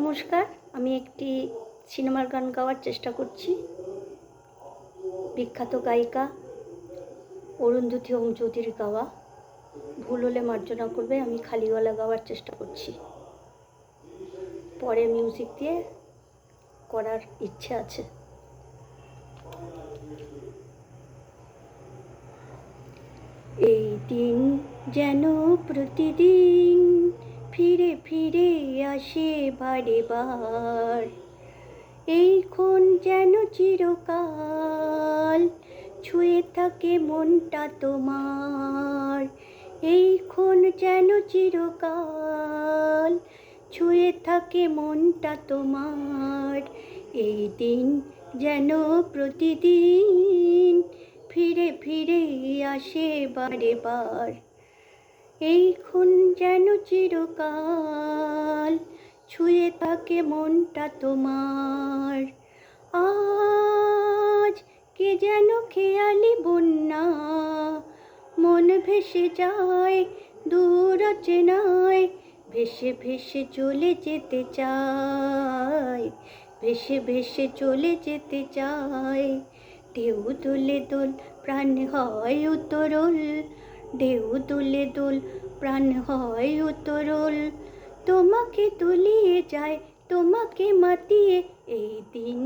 নমস্কার, আমি একটি সিনেমার গান গাওয়ার চেষ্টা করছি। বিখ্যাত গায়িকা অরুন্ধতী অংজ্যোতির গাওয়া। ভুল হলে মার্জনা করবে, আমি খালি গলা গাওয়ার চেষ্টা করছি। পরে মিউজিক দিয়ে করার ইচ্ছে আছে। এই দিন যেন প্রতিদিন ফিরে ফিরে আসে বারে বার, এই ক্ষণ যেন চিরকাল ছুঁয়ে থাকে মনটা তোমার। এই ক্ষণ যেন চিরকাল ছুঁয়ে থাকে মনটা তোমার। এই দিন যেন প্রতিদিন ফিরে ফিরে আসে বারে বার, এই ক্ষণ যেন চিরকাল ছুঁয়ে থাকে মনটা তোমার। আজ কে যেন খেয়ালি বন্যা, মন ভেসে যায় দূর অচেনায়, ভেসে ভেসে চলে যেতে চায়, ভেসে ভেসে চলে যেতে চায়। ঢেউ তুলে দোল প্রাণ হয় উতরল, ঢেউ তুলে দোল প্রাণ হয় উতরল, তোমাকে তলিয়ে যায় তোমাকে মাতিয়ে। এই দিন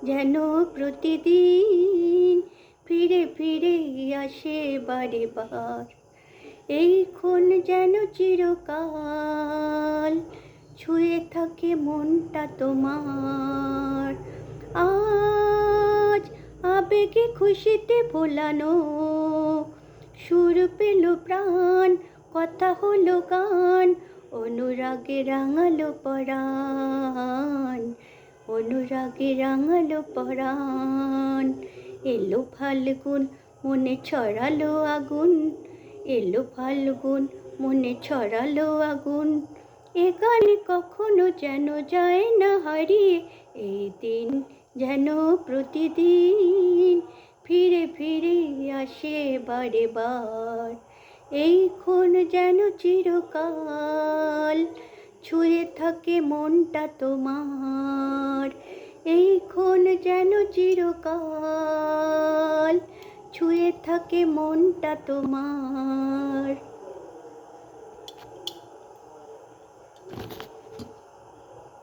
যেন প্রতিদিন ফিরে ফিরে আসে বারে বার, এই ক্ষণ যেন চিরকাল ছুঁয়ে থাকে মনটা তোমার। আজ আবেগে খুশিতে ভোলানো, সুর পেল প্রাণ, কথা হলো গান, অনুরাগে রাঙালো পরাণ, অনুরাগে রাঙালো পরাণ। এলো ফাল্গুন মনে ছড়ালো আগুন, এলো ফাল্গুন মনে ছড়ালো আগুন, এ গান কখনো যেন যায় না হারিয়ে। এই দিন যেন প্রতিদিন ফিরে ফিরে আসে বারে বার, এই ক্ষণ যেন চিরকাল ছুঁয়ে থাকে মনটা তোমার। এই ক্ষণ যেন চিরকাল ছুঁয়ে থাকে মনটা তোমার।